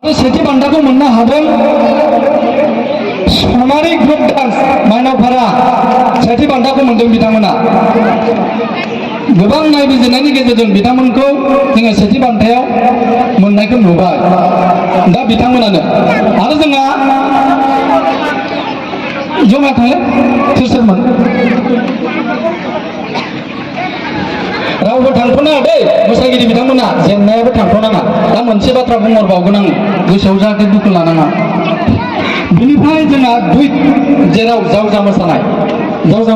सेथि बान्थाखौ मोननो हादों सनारि ग्रुप डान्स माइनावपारा सेथि बान्थाखौ मोनदों बिथांमोना। गोबां नायबिजिरनायनि गेजेरजों बिथांमोनखौ जोङो सेथि बान्थायाव मोननायखौ नुबाय। दा बिथांमोनानो आरो जोंहा जमा थांले सोर-सोरमोन रावबो थांथ'नाङा दै मोसागिरि बिथांमोना जेननायाबो थांथ'नाङा। दा मोनसे बाथ्रा बुंहरबावगोन आं, गोसोआव जाहाथे दुखु लानाङा। बिनिफ्राय जोंहा जेराव जावजा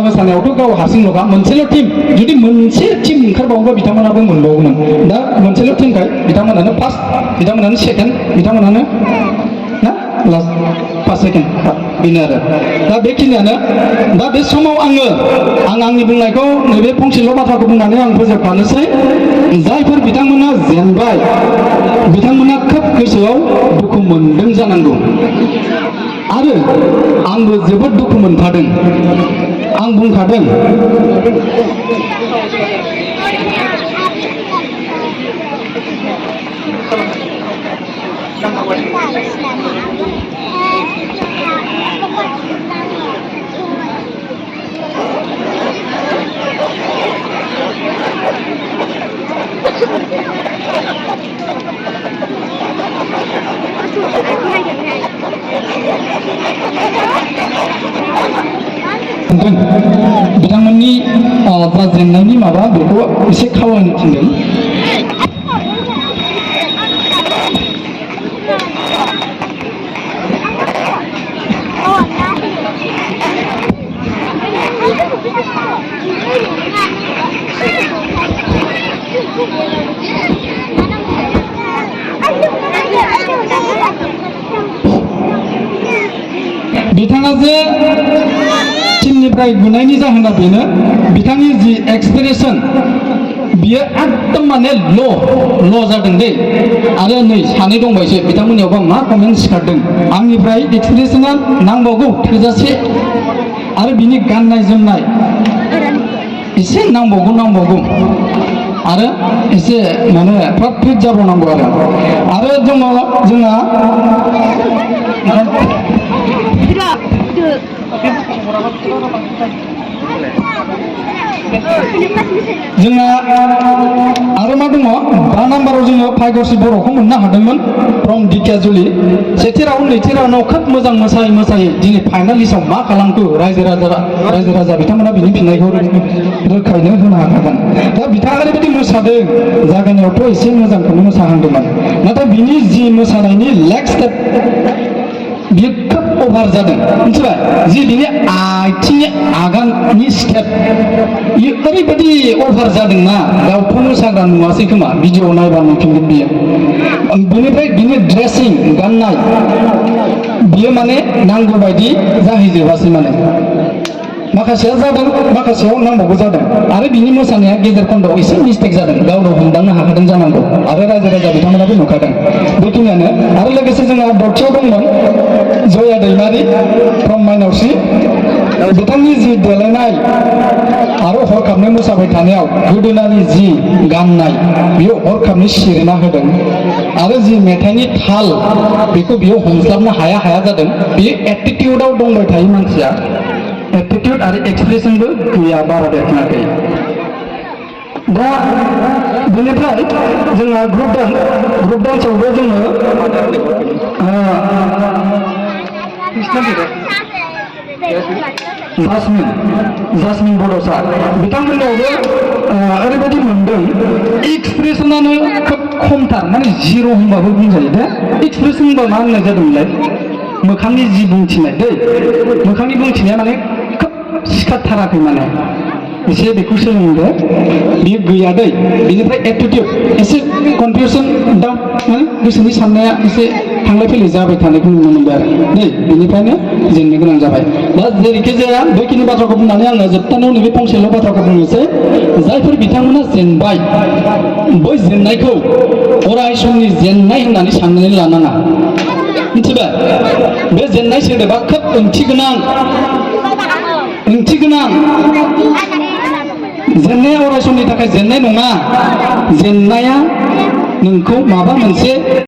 मोसानायावथ' गाव हारसिं नङा, मोनसेल' टीम, जुदि मोनसे टीम ओंखारबावोबा बिथांमोनाबो मोनबावगौमोन। दा मोनसेल' टीमखाय बिथांमोनानो फार्स्ट, बिथांमोनानो सेकेन्ड, बिथांमोनानो ना लास्ट फार्स्ट सेकेन्ड बेनो आरो। दा बेखिनियानो। दा बे समाव आं आंनि बुंनायखौ नैबे फंसेल' बाथ्राखौ बुंनानै आं फोजोबखानोसै। जायफोर बिथांमोना जेनबाय बिथांमोना खोब गोसोआव दुखु मोनदों जानांगौ आरो आंबो जोबोद दुखु मोनफादों। आं बुंखादों बिथांमोननि जा जेंनानि माबा बेखौ एसे खावलायनो थिनदों। बिथाङा जे टीमनिफ्राय गुनायनि जाहोना बेनो, बिथांनि जि एक्सप्रेसन बियो एकदम माने ल' जादों दै। आरो नै सानै दंबायसो, बिथांमोननियावबा मा कमेन्ट सिखारदों। आंनिफ्राय एक्सप्रेसना नांबावगौ थोजासे, आरो बिनि गाननाय जोमनाय एसे नांबावगौ आरो एसे माने फ्रात फ्रिट जाबावनांगौ आरो दङ जोंहा आरो मा दङ, 5 नाम्बाराव जोङो फायगरसि बर'खौ मोननो हादोंमोन फ्रम दिकेजुलि। सेथि राउन्ड नैथि राउन्डआव खोब मोजां मोसायै दिनै फाइनाल लिस्टआव मा खालामखो रायजो राजा बिथांमोना बिनि फिननायखौ रोखायैनो होनो हाखागोन। दा बिथाङा ओरैबायदि मोसादों, जागायनायावथ' एसे मोजांखौनो मोसाहांदोंमोन, नाथाय बिनि जि मोसानायनि लेग स्टेप बियो खोब अभार जादों, मिथिबाय? जि बिनि आथिंनि आगाननि स्टेप बियो ओरैबायदि अभार जादोंना, गावथ' मोसाग्रा नुवासै खोमा, भिडिअ नायबा नुफिनगोन बियो। बिनिफ्राय बिनि ड्रेसिं गाननाय बियो माने नांगौ बायदि जाहैजोबासै माने। माखासेया जादों, माखासेयाव नांबावगौ जादों, आरो बिनि मोसानाया गेजेर खन्दआव एसे मिस्टेक जादों, गावनो हमदांनो हाखादों जानांगौ, आरो रायजो राजा बिथांमोनाबो नुखादों। बेखिनियानो। आरो लोगोसे जोंहा दथियाव दंमोन जया दैमारि फ्रम माइनावस्रि। बिथांनि जि देलायनाय आरो हरखाबनो मोसाबाय थानायाव गोदोनानि जि गाननाय बियो हरखाबनो सिरिना होदों, आरो जि मेथाइनि ताल बेखौ बियो हमस्लाबनो हाया जादों। बियो एटिटिउडआव दंबाय थायो मानसिया, एटिटिउड आरो एक्सप्रेसनबो गैया, बारा बेरखाङाखै। दा बेनिफ्राय जोंहा ग्रुप डान्सआवबो जोङो जासमिन बड'सा बिथांमोननियावबो ओरैबायदि मोनदों, एक्सप्रेसनानो खोब खमथार, माने जिर' होनबाबो बुंजायो। दे एक्सप्रेसन होनबा मा होननाय जादोंमोनलाय? मोखांनि जि बुंथिनाय दै, मोखांनि बुंथिनाया माने खोब सिखारथाराखै, माने एसे बेखौ सोलोंदो, बियो गैया दै। बिनिफ्राय एटिटिउड एसे कनफिउसन, डाउट, गोसोनि साननाया एसे थांलाय फैलाय जाबाय थानायखौ नुनो मोनबाय आरो दै। बेनिफ्रायनो जेननो गोनां जाबाय। दा जेरैखि जाया बेखिनि बाथ्राखौ बुंनानै आङो जोबथानायाव नैबे फंसेल' बाथ्राखौ बुंनोसै। जायफोर बिथांमोना जेनबाय, बै जेननायखौ अराय समनि जेननाय होननानै साननानै लानाङा, मिथिबाय? बे जेननाय सोदोबा खोब ओंथि गोनां। जेननाया अराय समनि थाखाय जेननाय नङा। जेननाया नोंखौ माबा मोनसे